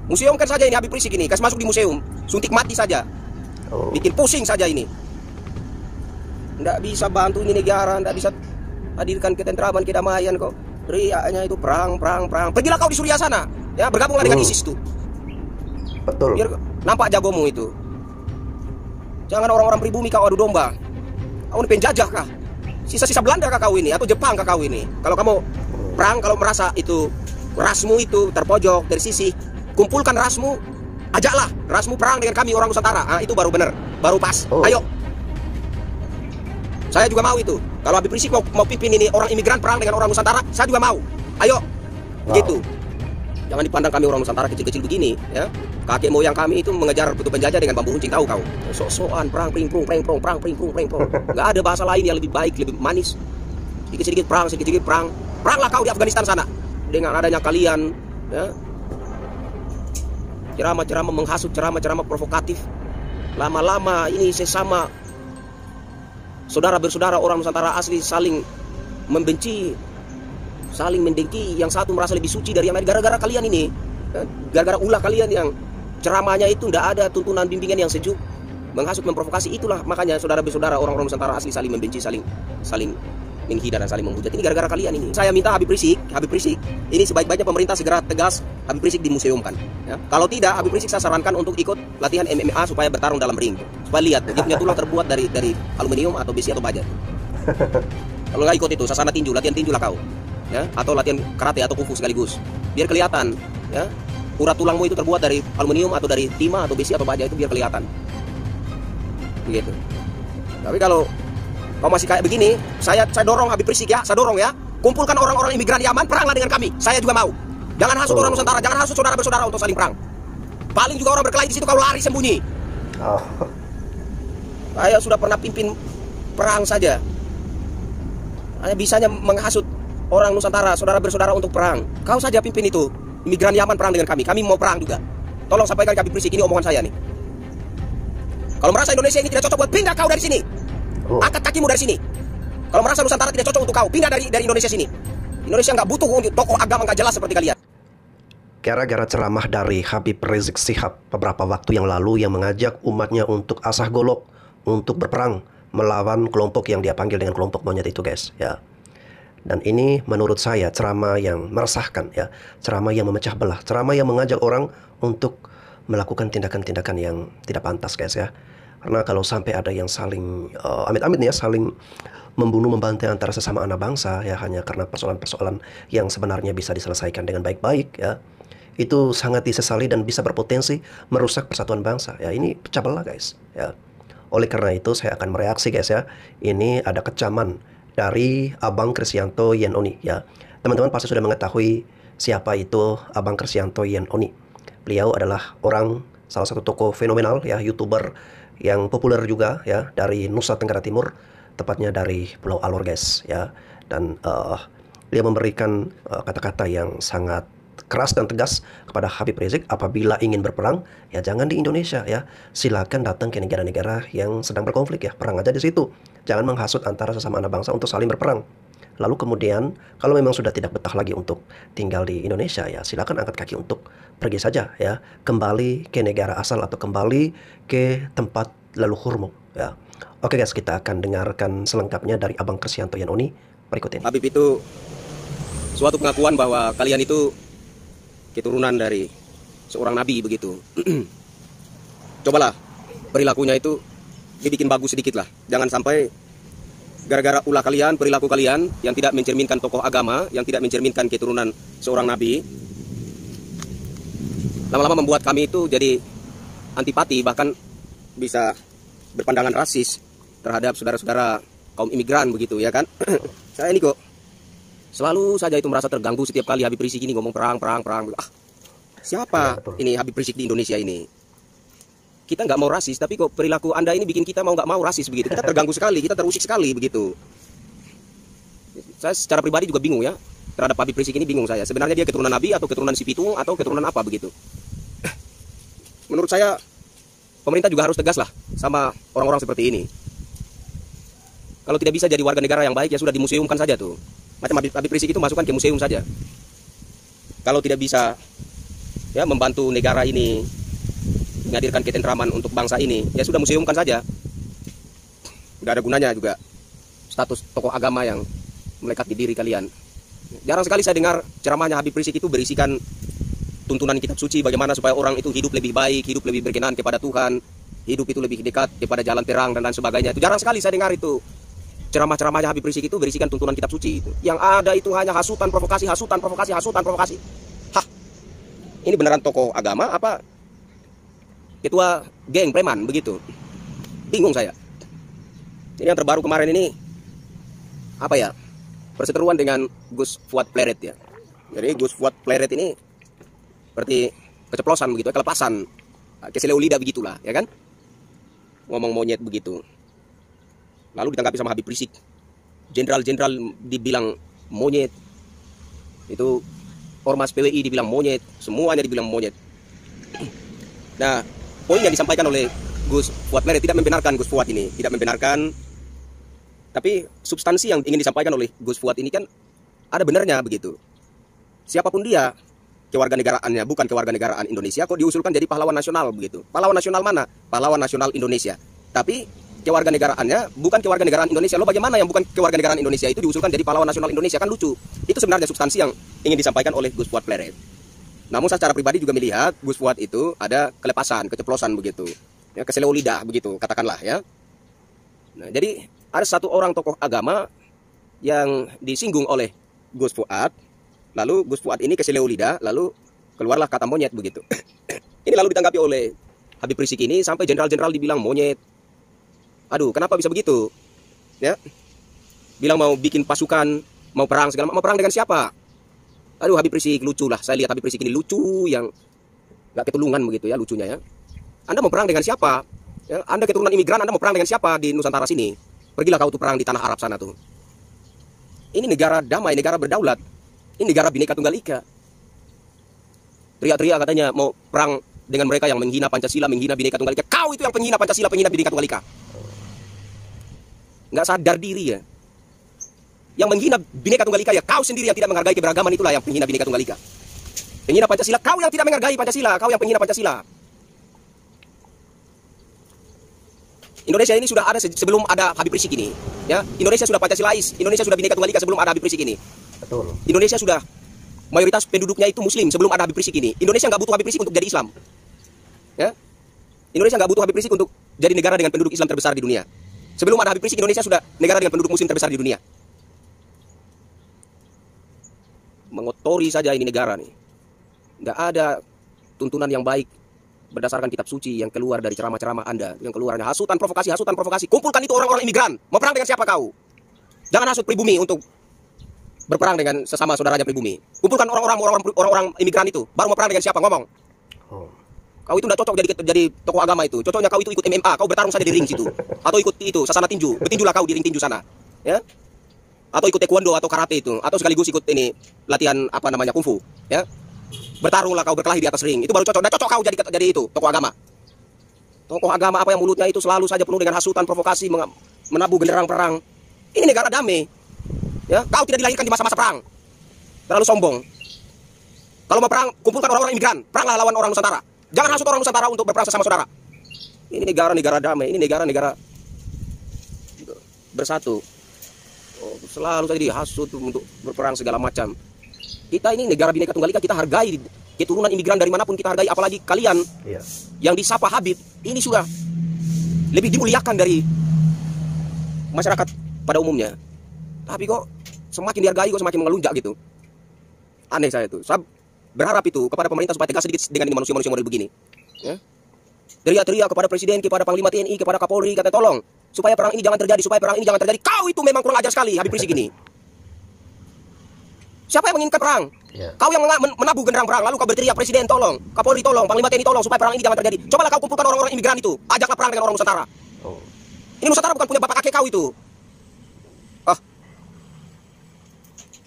Museum kan saja ini Habib Rizik ini, kasih masuk di museum, suntik mati saja. Bikin pusing saja ini. Nggak bisa bantu ini negara, nggak bisa hadirkan ketentraman, kedamaian kok. Riaknya itu perang. Pergilah kau di Suriah sana, ya bergabunglah dengan ISIS tuh. Betul. Biar nampak jagomu itu. Jangan orang-orang pribumi kau adu domba. Kau ini penjajah kah? Sisa-sisa Belanda kah kau ini? Atau Jepang kah kau ini? Kalau kamu perang, kalau merasa itu rasmu itu terpojok dari sisi, kumpulkan rasmu, ajaklah rasmu perang dengan kami orang Nusantara. Itu baru benar, baru pas. Ayo. Saya juga mau itu. Kalau Habib Rizik mau pimpin ini orang imigran perang dengan orang Nusantara, saya juga mau. Ayo. Begitu. Jangan dipandang kami orang Nusantara kecil-kecil begini, ya. Kakek moyang kami itu mengejar butuh penjajah dengan bambu runcing, tahu kau? Sok-sokan perang pring-prung. Enggak ada bahasa lain yang lebih baik, lebih manis. Sedikit-sedikit perang. Peranglah kau di Afghanistan sana. Dengan adanya kalian, ya. Ceramah-ceramah menghasut, ceramah-ceramah provokatif. Lama-lama ini sesama saudara bersaudara orang Nusantara asli saling membenci, saling mendengki. Yang satu merasa lebih suci dari yang lain gara-gara kalian ini, gara-gara ulah kalian yang ceramahnya itu tidak ada tuntunan bimbingan yang sejuk, menghasut, memprovokasi. Itulah makanya saudara bersaudara orang-orang Nusantara asli saling membenci, saling menghina dan saling menghujat. Ini gara-gara kalian ini. Saya minta Habib Rizik ini sebaik-baiknya pemerintah segera tegas Habib Rizik dimuseumkan, ya. Kalau tidak, Habib Rizik saya sarankan untuk ikut latihan MMA supaya bertarung dalam ring, supaya lihat dia punya tulang terbuat dari aluminium atau besi atau baja. Kalau nggak ikut itu sasana tinju, latihan tinju lah kau, ya, atau latihan karate atau kungfu sekaligus, biar kelihatan, ya, urat tulangmu itu terbuat dari aluminium atau dari timah atau besi atau baja, itu biar kelihatan. Begitu. Tapi kalau kau masih kayak begini, saya dorong Habib Rizik, ya, saya dorong, ya. Kumpulkan orang-orang imigran Yaman, peranglah dengan kami. Saya juga mau. Jangan hasut orang Nusantara, jangan hasut saudara bersaudara untuk saling perang. Paling juga orang berkelahi di situ kalau lari sembunyi. Saya sudah pernah pimpin perang saja. Hanya bisanya menghasut orang Nusantara, saudara bersaudara untuk perang. Kau saja pimpin itu. Imigran Yaman perang dengan kami mau perang juga. Tolong sampaikan ke Habib Rizik, ini omongan saya nih. Kalau merasa Indonesia ini tidak cocok buat, pindah kau dari sini. Angkat kakimu dari sini. Kalau merasa Nusantara tidak cocok untuk kau, pindah dari Indonesia sini. Indonesia nggak butuh tokoh agama nggak jelas seperti kalian. Gara-gara ceramah dari Habib Rizik Syihab beberapa waktu yang lalu yang mengajak umatnya untuk asah golok, untuk berperang melawan kelompok yang dia panggil dengan kelompok monyet itu, guys, ya. Dan ini menurut saya ceramah yang meresahkan, ya, ceramah yang memecah belah, ceramah yang mengajak orang untuk melakukan tindakan-tindakan yang tidak pantas, guys, ya. Karena kalau sampai ada yang saling amit-amit nih, ya, saling membunuh, membantai antara sesama anak bangsa, ya, hanya karena persoalan-persoalan yang sebenarnya bisa diselesaikan dengan baik-baik, ya, itu sangat disesali dan bisa berpotensi merusak persatuan bangsa, ya. Ini pecah belah, guys, ya. Oleh karena itu saya akan mereaksi, guys, ya. Ini ada kecaman dari Abang Kristianto Yen Oni, ya. Teman-teman pasti sudah mengetahui siapa itu Abang Kristianto Yen Oni. Beliau adalah salah satu tokoh fenomenal, ya, YouTuber yang populer juga, ya, dari Nusa Tenggara Timur, tepatnya dari Pulau Alor, guys, ya. Dan dia memberikan kata-kata yang sangat keras dan tegas kepada Habib Rizik. Apabila ingin berperang, ya jangan di Indonesia, ya. Silakan datang ke negara-negara yang sedang berkonflik, ya. Perang aja di situ. Jangan menghasut antara sesama anak bangsa untuk saling berperang. Lalu kemudian, kalau memang sudah tidak betah lagi untuk tinggal di Indonesia, ya silakan angkat kaki untuk pergi saja, ya. Kembali ke negara asal atau kembali ke tempat leluhurmu, ya. Oke, guys, kita akan dengarkan selengkapnya dari Abang Kristianto Yen Oni berikut ini. Habib itu suatu pengakuan bahwa kalian itu keturunan dari seorang nabi, begitu. Cobalah perilakunya itu dibikin bagus sedikit lah. Jangan sampai gara-gara ulah kalian, perilaku kalian yang tidak mencerminkan tokoh agama, yang tidak mencerminkan keturunan seorang nabi, lama-lama membuat kami itu jadi antipati, bahkan bisa berpandangan rasis terhadap saudara-saudara kaum imigran, begitu, ya kan. Saya ini kok selalu saja itu merasa terganggu setiap kali Habib Rizik ini ngomong perang. Siapa ini Habib Rizik di Indonesia ini? Kita nggak mau rasis, tapi kok perilaku Anda ini bikin kita mau nggak mau rasis, begitu. Kita terganggu sekali, kita terusik sekali, begitu. Saya secara pribadi juga bingung, ya, terhadap Habib Rizik ini, bingung saya. Sebenarnya dia keturunan Nabi atau keturunan si Pitung atau keturunan apa, begitu. Menurut saya pemerintah juga harus tegas lah sama orang-orang seperti ini. Kalau tidak bisa jadi warga negara yang baik, ya sudah dimuseumkan saja tuh. Macam Habib Rizik itu masukkan ke museum saja. Kalau tidak bisa ya membantu negara ini menghadirkan ketentraman untuk bangsa ini, ya sudah museumkan saja. Tidak ada gunanya juga status tokoh agama yang melekat di diri kalian. Jarang sekali saya dengar ceramahnya Habib Rizik itu berisikan tuntunan kitab suci, bagaimana supaya orang itu hidup lebih baik, hidup lebih berkenan kepada Tuhan, hidup itu lebih dekat kepada jalan terang dan lain sebagainya. Itu jarang sekali saya dengar itu ceramah-ceramahnya Habib Rizik itu berisikan tuntunan kitab suci itu. Yang ada itu hanya hasutan, provokasi, hasutan, provokasi, hasutan, provokasi. Hah, ini beneran tokoh agama apa ketua geng preman begitu? Bingung saya. Ini yang terbaru kemarin ini apa ya? Perseteruan dengan Gus Fuad Pleret ya. Jadi Gus Fuad Pleret ini seperti keceplosan begitu, kelepasan, keseleo lidah begitulah, ya kan? Ngomong monyet begitu. Lalu ditanggapi sama Habib Rizik. Jenderal-jenderal dibilang monyet. Itu ormas PWI dibilang monyet, semuanya dibilang monyet. Nah, poin yang disampaikan oleh Gus Fuad Pleret tidak membenarkan Gus Fuad ini, tidak membenarkan. Tapi substansi yang ingin disampaikan oleh Gus Fuad ini kan ada benarnya begitu. Siapapun dia, kewarganegaraannya bukan kewarganegaraan Indonesia, kok diusulkan jadi pahlawan nasional begitu. Pahlawan nasional mana? Pahlawan nasional Indonesia. Tapi kewarganegaraannya bukan kewarganegaraan Indonesia. Lo bagaimana yang bukan kewarganegaraan Indonesia itu diusulkan jadi pahlawan nasional Indonesia? Kan lucu. Itu sebenarnya substansi yang ingin disampaikan oleh Gus Fuad Pleret. Namun saya secara pribadi juga melihat Gus Fuad itu ada kelepasan, keceplosan begitu. Ya, keseleo lidah begitu, katakanlah ya. Nah, jadi ada satu orang tokoh agama yang disinggung oleh Gus Fuad, lalu Gus Fuad ini keseleo lidah, lalu keluarlah kata monyet begitu. Ini lalu ditanggapi oleh Habib Rizik ini sampai jenderal-jenderal dibilang monyet. Aduh, kenapa bisa begitu? Ya, bilang mau bikin pasukan, mau perang segala, mau perang dengan siapa? Aduh, Habib Rizik lucu lah. Saya lihat Habib Rizik ini lucu yang gak ketulungan begitu ya, lucunya ya. Anda mau perang dengan siapa? Ya, Anda keturunan imigran, Anda mau perang dengan siapa di Nusantara sini? Pergilah kau tuh perang di tanah Arab sana tuh. Ini negara damai, negara berdaulat. Ini negara Bhinneka Tunggal Ika. Teriak-teriak katanya mau perang dengan mereka yang menghina Pancasila, menghina Bhinneka Tunggal Ika. Kau itu yang penghina Pancasila, penghina Bhinneka Tunggal Ika. Nggak sadar diri ya. Yang menghina Bhinneka Tunggal Ika ya kau sendiri yang tidak menghargai keberagaman, itulah yang penghina Bhinneka Tunggal Ika. Penghina Pancasila, kau yang tidak menghargai Pancasila, kau yang penghina Pancasila. Indonesia ini sudah ada sebelum ada Habib Rizik ini, ya. Indonesia sudah Pancasilais, Indonesia sudah Bhinneka Tunggal Ika sebelum ada Habib Rizik ini. Betul. Indonesia sudah mayoritas penduduknya itu Muslim sebelum ada Habib Rizik ini. Indonesia nggak butuh Habib Rizik untuk jadi Islam, ya. Indonesia nggak butuh Habib Rizik untuk jadi negara dengan penduduk Islam terbesar di dunia. Sebelum ada Habib Rizik, Indonesia sudah negara dengan penduduk Muslim terbesar di dunia. Mengotori saja ini negara nih. Nggak ada tuntunan yang baik berdasarkan kitab suci yang keluar dari ceramah-ceramah Anda, yang keluarnya hasutan provokasi, hasutan provokasi. Kumpulkan itu orang-orang imigran. Mau perang dengan siapa kau? Jangan hasut pribumi untuk berperang dengan sesama saudaranya pribumi. Kumpulkan orang-orang imigran itu. Baru mau perang dengan siapa? Ngomong. Kau itu tidak cocok jadi tokoh agama itu. Cocoknya kau itu ikut MMA, kau bertarung saja di ring situ. Atau ikut itu sasana tinju. Bertinjulah kau di ring tinju sana. Ya? Atau ikut taekwondo atau karate itu, atau sekaligus ikut ini latihan apa namanya kungfu, ya. Bertarunglah kau, berkelahi di atas ring. Itu baru cocok. Nah, cocok kau jadi itu tokoh agama. Tokoh agama apa yang mulutnya itu selalu saja penuh dengan hasutan, provokasi, menabuh genderang perang. Ini negara damai. Ya, kau tidak dilahirkan di masa-masa perang. Terlalu sombong. Kalau mau perang, kumpulkan orang-orang imigran, peranglah lawan orang Nusantara. Jangan hasut orang Nusantara untuk berperang sesama saudara. Ini negara-negara damai, ini negara-negara bersatu. Oh, selalu saja dihasut untuk berperang segala macam. Kita ini negara Bhinneka Tunggal Ika, kita hargai keturunan imigran dari manapun kita hargai, apalagi kalian yang disapa Habib ini sudah lebih dimuliakan dari masyarakat pada umumnya. Tapi kok semakin dihargai kok semakin mengelunjak gitu. Aneh saya itu. Saya berharap itu kepada pemerintah supaya tegas sedikit dengan manusia-manusia model begini. Ya. Teriak-teriak kepada presiden, kepada panglima TNI, kepada Kapolri, kata tolong supaya perang ini jangan terjadi, supaya perang ini jangan terjadi. Kau itu memang kurang ajar sekali, Habib Rizik ini. Siapa yang menginginkan perang? Kau yang menabuh genderang perang, lalu kau berteriak presiden tolong, Kapolri tolong, panglima TNI tolong supaya perang ini jangan terjadi. Cobalah kau kumpulkan orang-orang imigran itu, ajaklah perang dengan orang Nusantara. Ini Nusantara bukan punya bapak kakek kau itu.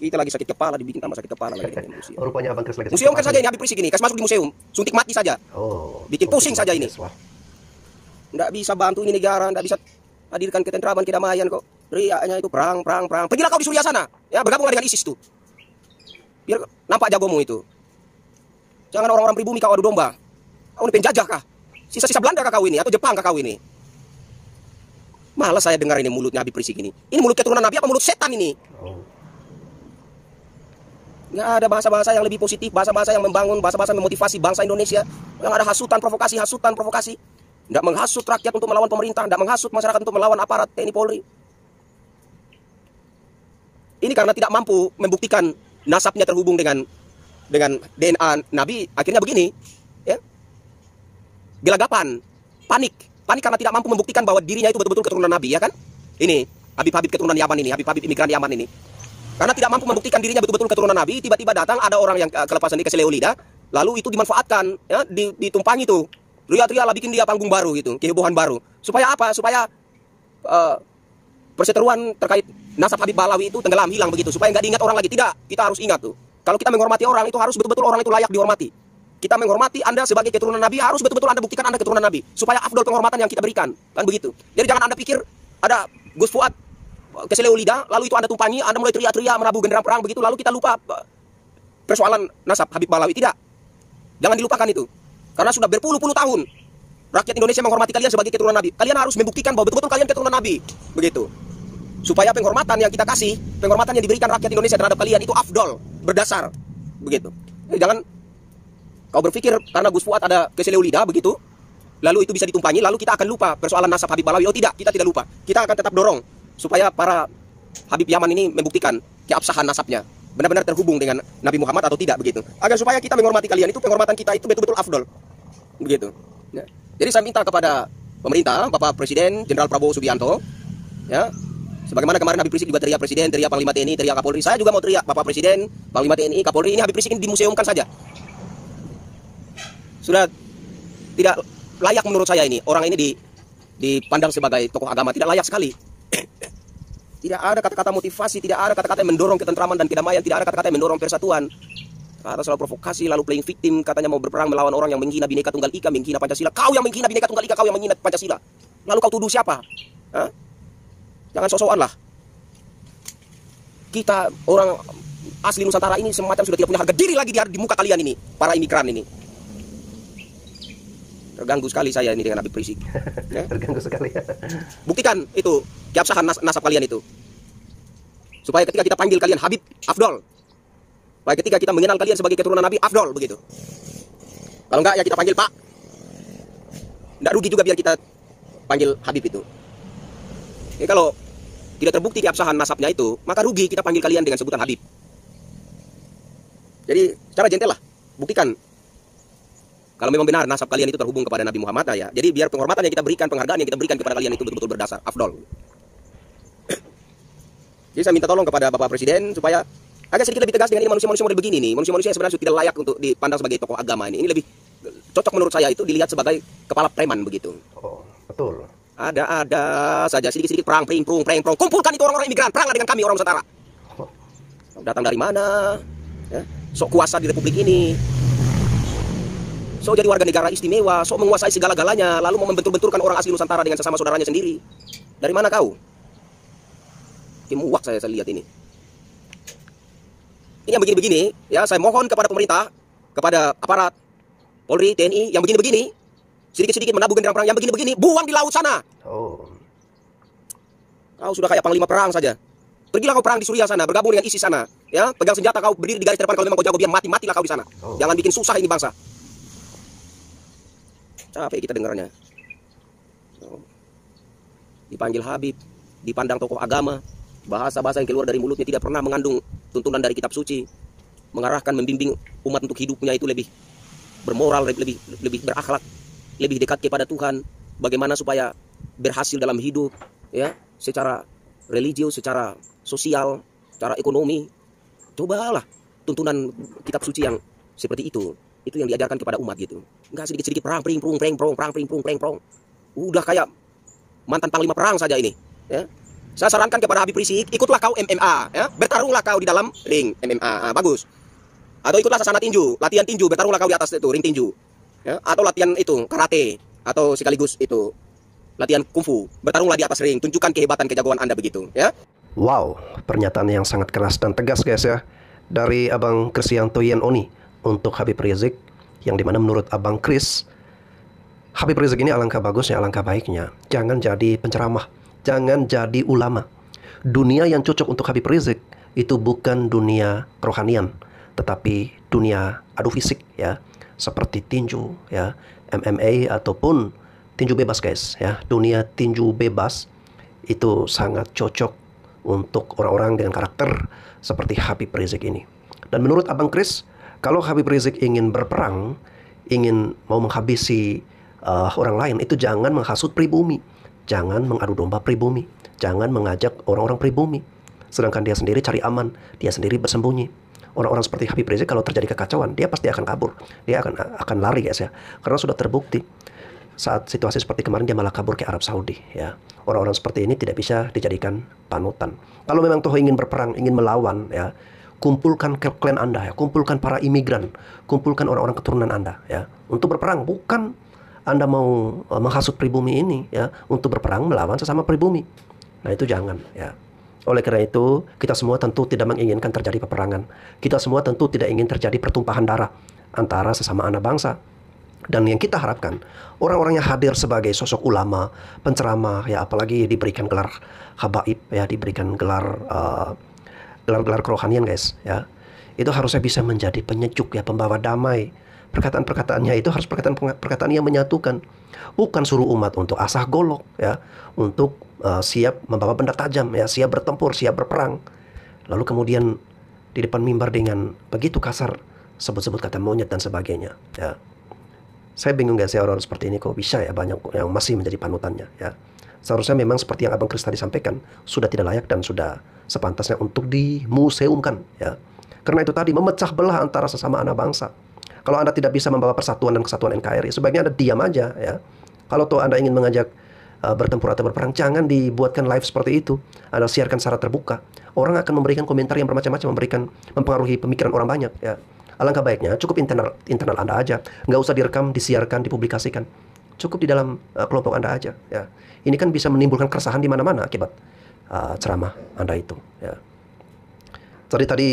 Kita lagi sakit kepala, dibikin tambah sakit kepala lagi. Rupanya Abang Kris lagi. Museumkan saja ini Habib Rizik ini, kasih masuk di museum, suntik mati saja. Bikin pusing saja ini. Nggak bisa bantu ini negara, nggak bisa hadirkan ketentraman, kedamaian kok. Riaknya itu perang. Pergilah kau di Suriah sana, ya bergabung dengan ISIS itu. Biar nampak jagomu itu. Jangan orang-orang pribumi kau adu domba. Kau ini penjajah kah? Sisa-sisa Belanda kah kau ini? Atau Jepang kah kau ini? Malas saya dengar ini mulutnya Habib Rizik ini. Ini mulut keturunan Nabi apa mulut setan ini? Nggak ada bahasa-bahasa yang lebih positif, bahasa-bahasa yang membangun, bahasa-bahasa memotivasi bangsa Indonesia. Yang ada hasutan, provokasi. Tidak menghasut rakyat untuk melawan pemerintah, tidak menghasut masyarakat untuk melawan aparat TNI Polri. Ini karena tidak mampu membuktikan nasabnya terhubung dengan DNA Nabi, akhirnya begini, ya. Gelagapan, panik karena tidak mampu membuktikan bahwa dirinya itu betul-betul keturunan Nabi, ya kan? Ini Habib keturunan Yaman ini, Habib imigran Yaman ini. Karena tidak mampu membuktikan dirinya betul-betul keturunan Nabi, tiba-tiba datang ada orang yang kelepasan di keseleo lidah, lalu itu dimanfaatkan, ya, ditumpangi tuh. Ria-ria lah bikin dia panggung baru gitu, kehebohan baru. Supaya apa? Supaya perseteruan terkait nasab Habib Balawi itu tenggelam, hilang begitu. Supaya nggak diingat orang lagi. Tidak, kita harus ingat tuh. Kalau kita menghormati orang itu harus betul-betul orang itu layak dihormati. Kita menghormati Anda sebagai keturunan Nabi, harus betul-betul Anda buktikan Anda keturunan Nabi. Supaya afdol penghormatan yang kita berikan. Kan begitu. Jadi jangan Anda pikir ada Gus Fuad keseleo lidah, lalu itu Anda tumpangi, Anda mulai teriak-teriak merabu genderang perang begitu, lalu kita lupa persoalan nasab Habib Balawi. Tidak. Jangan dilupakan itu. Karena sudah berpuluh-puluh tahun rakyat Indonesia menghormati kalian sebagai keturunan Nabi. Kalian harus membuktikan bahwa betul-betul kalian keturunan Nabi. Begitu. Supaya penghormatan yang kita kasih, penghormatan yang diberikan rakyat Indonesia terhadap kalian itu afdol, berdasar. Begitu. Jadi jangan kau berpikir karena Gus Fuad ada keseleo lidah begitu, lalu itu bisa ditumpangi, lalu kita akan lupa persoalan nasab Habib Balawi. Oh tidak, kita tidak lupa. Kita akan tetap dorong supaya para Habib Yaman ini membuktikan keabsahan nasabnya benar-benar terhubung dengan Nabi Muhammad atau tidak begitu. Agar supaya kita menghormati kalian itu, penghormatan kita itu betul-betul afdol. Begitu. Ya. Jadi saya minta kepada pemerintah, Bapak Presiden Jenderal Prabowo Subianto, ya, sebagaimana kemarin Habib Rizik juga teriak Presiden, teriak Panglima TNI, teriak Kapolri, saya juga mau teriak Bapak Presiden, Panglima TNI, Kapolri. Ini Habib Rizik ini dimuseumkan saja. Sudah tidak layak menurut saya ini. Orang ini dipandang sebagai tokoh agama, tidak layak sekali. Tidak ada kata-kata motivasi, tidak ada kata-kata yang mendorong ketentraman dan kedamaian, tidak ada kata-kata yang mendorong persatuan. Kata selalu provokasi, lalu playing victim, katanya mau berperang melawan orang yang menghina Bhinneka Tunggal Ika, menghina Pancasila. Kau yang menghina Bhinneka Tunggal Ika, kau yang menghina Pancasila. Lalu kau tuduh siapa? Hah? Jangan sok-sokan lah. Kita orang asli Nusantara ini semacam sudah tidak punya harga diri lagi di muka kalian ini, para imigran ini. Terganggu sekali saya ini dengan Habib Rizik. Ya? Terganggu sekali. Buktikan itu keabsahan nasab kalian itu. Supaya ketika kita panggil kalian Habib, afdol. Supaya ketika kita mengenal kalian sebagai keturunan Nabi, afdol begitu. Kalau enggak ya kita panggil Pak. Enggak rugi juga biar kita panggil Habib itu. Jadi kalau tidak terbukti keabsahan nasabnya itu, maka rugi kita panggil kalian dengan sebutan Habib. Jadi secara gentle lah, buktikan kalau memang benar nasab kalian itu terhubung kepada Nabi Muhammad ya. Jadi biar penghormatan yang kita berikan, penghargaan yang kita berikan kepada kalian itu betul-betul berdasar, afdol. Jadi saya minta tolong kepada Bapak Presiden supaya agak sedikit lebih tegas dengan ini manusia-manusia model begini nih. Manusia-manusia yang sebenarnya tidak layak untuk dipandang sebagai tokoh agama ini. Ini lebih cocok menurut saya itu dilihat sebagai kepala preman begitu. Oh, betul. Ada saja sedikit-sedikit perang, prong. Kumpulkan itu orang-orang imigran, peranglah dengan kami orang Nusantara. Datang dari mana? Ya, sok kuasa di Republik ini. Sok jadi warga negara istimewa, sok menguasai segala-galanya, lalu mau membentur-benturkan orang asli Nusantara dengan sesama saudaranya sendiri. Dari mana kau? Muak saya lihat ini. Ini yang begini-begini, ya saya mohon kepada pemerintah, kepada aparat Polri, TNI, yang begini-begini, sedikit-sedikit menabuh genderang perang, yang begini-begini, buang di laut sana. Oh. Kau sudah kayak panglima perang saja. Pergilah kau perang di Suriah sana, bergabung dengan ISIS sana, ya, pegang senjata kau berdiri di garis terdepan kalau memang kau jago, biar matilah kau di sana. Oh. Jangan bikin susah ini bangsa. Capek kita dengarnya. Dipanggil Habib, dipandang tokoh agama, bahasa-bahasa yang keluar dari mulutnya tidak pernah mengandung tuntunan dari kitab suci, mengarahkan, membimbing umat untuk hidupnya itu lebih bermoral, lebih berakhlak, lebih dekat kepada Tuhan, bagaimana supaya berhasil dalam hidup, ya, secara religius, secara sosial, secara ekonomi. Cobalah tuntunan kitab suci yang seperti itu yang diajarkan kepada umat gitu. Enggak sedikit-sedikit perang, prong. Udah kayak mantan panglima perang saja ini, ya. Saya sarankan kepada Habib Rizik, ikutlah kau MMA, ya. Bertarunglah kau di dalam ring MMA, bagus. Atau ikutlah sasana tinju, latihan tinju, bertarunglah kau di atas itu ring tinju, ya. Atau latihan itu karate, atau sekaligus itu latihan kungfu, bertarunglah di atas ring, tunjukkan kehebatan kejagoan Anda begitu, ya. Wow, pernyataan yang sangat keras dan tegas guys ya dari Abang Kristianto Yen Oni untuk Habib Rizik. yang dimana menurut Abang Kris, Habib Rizik ini alangkah bagusnya, alangkah baiknya jangan jadi penceramah, jangan jadi ulama. Dunia yang cocok untuk Habib Rizik itu bukan dunia kerohanian, tetapi dunia adu fisik ya, seperti tinju ya, MMA ataupun tinju bebas guys ya. Dunia tinju bebas itu sangat cocok untuk orang-orang dengan karakter seperti Habib Rizik ini. Dan menurut Abang Kris, kalau Habib Rizik ingin berperang, ingin mau menghabisi orang lain, itu jangan menghasut pribumi, jangan mengadu domba pribumi, jangan mengajak orang-orang pribumi, sedangkan dia sendiri cari aman, dia sendiri bersembunyi. Orang-orang seperti Habib Rizik kalau terjadi kekacauan, dia pasti akan kabur, dia akan lari guys ya, karena sudah terbukti saat situasi seperti kemarin dia malah kabur ke Arab Saudi ya. Orang-orang seperti ini tidak bisa dijadikan panutan. Kalau memang toh ingin berperang, ingin melawan ya, kumpulkan klan Anda ya, kumpulkan para imigran, kumpulkan orang-orang keturunan Anda ya, untuk berperang. Bukan Anda mau menghasut pribumi ini ya, untuk berperang melawan sesama pribumi. Nah itu jangan ya. Oleh karena itu, kita semua tentu tidak menginginkan terjadi peperangan. Kita semua tentu tidak ingin terjadi pertumpahan darah antara sesama anak bangsa. Dan yang kita harapkan, orang-orang yang hadir sebagai sosok ulama, penceramah ya, apalagi diberikan gelar habaib ya, diberikan gelar gelar-gelar kerohanian guys ya, itu harusnya bisa menjadi penyejuk ya, pembawa damai. Perkataan-perkataannya itu harus perkataan yang menyatukan, bukan suruh umat untuk asah golok ya, untuk siap membawa benda tajam ya, siap bertempur, siap berperang, lalu kemudian di depan mimbar dengan begitu kasar sebut-sebut kata monyet dan sebagainya ya. Saya bingung guys ya, orang seperti ini kok bisa ya banyak yang masih menjadi panutannya ya. Seharusnya memang seperti yang Abang Kris tadi sampaikan, sudah tidak layak dan sudah sepantasnya untuk dimuseumkan ya. Karena itu tadi memecah belah antara sesama anak bangsa. Kalau Anda tidak bisa membawa persatuan dan kesatuan NKRI, sebaiknya Anda diam aja ya. Kalau toh Anda ingin mengajak bertempur atau berperang, jangan dibuatkan live seperti itu. Anda siarkan secara terbuka. Orang akan memberikan komentar yang bermacam-macam, mempengaruhi pemikiran orang banyak ya. Alangkah baiknya cukup internal Anda aja, nggak usah direkam, disiarkan, dipublikasikan. Cukup di dalam kelompok Anda aja ya. Ini kan bisa menimbulkan keresahan di mana-mana akibat ceramah Anda itu ya. Jadi tadi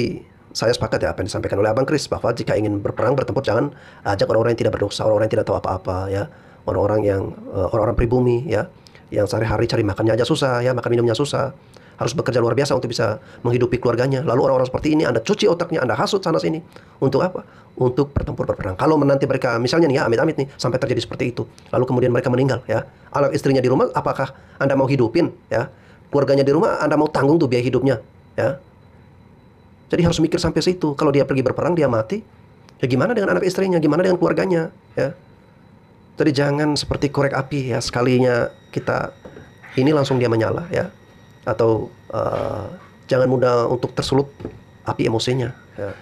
saya sepakat ya apa yang disampaikan oleh Abang Kris, bahwa jika ingin berperang, bertempur, jangan ajak orang-orang yang tidak berdosa, orang-orang yang tidak tahu apa-apa ya, orang-orang yang orang-orang pribumi ya, yang sehari-hari cari makannya aja susah ya, makan minumnya susah, harus bekerja luar biasa untuk bisa menghidupi keluarganya. Lalu orang-orang seperti ini Anda cuci otaknya, Anda hasut sana sini. Untuk apa? Untuk bertempur berperang. Kalau nanti mereka misalnya nih ya, amit-amit nih sampai terjadi seperti itu, lalu kemudian mereka meninggal ya, anak istrinya di rumah, apakah Anda mau hidupin ya? Keluarganya di rumah, Anda mau tanggung tuh biaya hidupnya ya? Jadi harus mikir sampai situ. Kalau dia pergi berperang, dia mati, ya gimana dengan anak istrinya, gimana dengan keluarganya ya? Jadi jangan seperti korek api ya, sekalinya kita ini langsung dia menyala ya. Atau jangan mudah untuk tersulut api emosinya ya.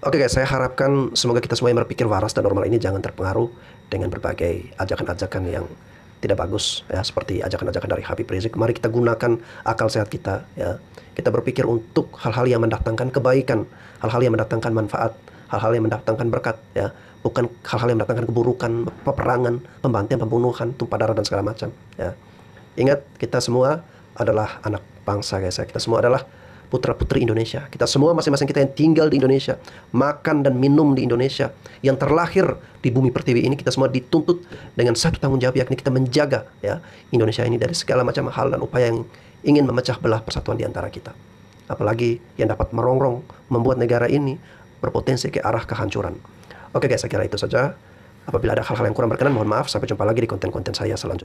Oke guys, saya harapkan semoga kita semua yang berpikir waras dan normal ini jangan terpengaruh dengan berbagai ajakan-ajakan yang tidak bagus ya, seperti ajakan-ajakan dari Habib Rizik. Mari kita gunakan akal sehat kita ya. Kita berpikir untuk hal-hal yang mendatangkan kebaikan, hal-hal yang mendatangkan manfaat, hal-hal yang mendatangkan berkat ya, bukan hal-hal yang mendatangkan keburukan, peperangan, pembantian, pembunuhan, tumpah darah dan segala macam ya. Ingat, kita semua adalah anak bangsa guys ya. Kita semua adalah putra-putri Indonesia. Kita semua masing-masing kita yang tinggal di Indonesia, makan dan minum di Indonesia, yang terlahir di bumi pertiwi ini, kita semua dituntut dengan satu tanggung jawab, yakni kita menjaga ya Indonesia ini dari segala macam hal dan upaya yang ingin memecah belah persatuan di antara kita. Apalagi yang dapat merongrong membuat negara ini berpotensi ke arah kehancuran. Oke guys, saya kira itu saja. Apabila ada hal-hal yang kurang berkenan, mohon maaf. Sampai jumpa lagi di konten-konten saya selanjutnya.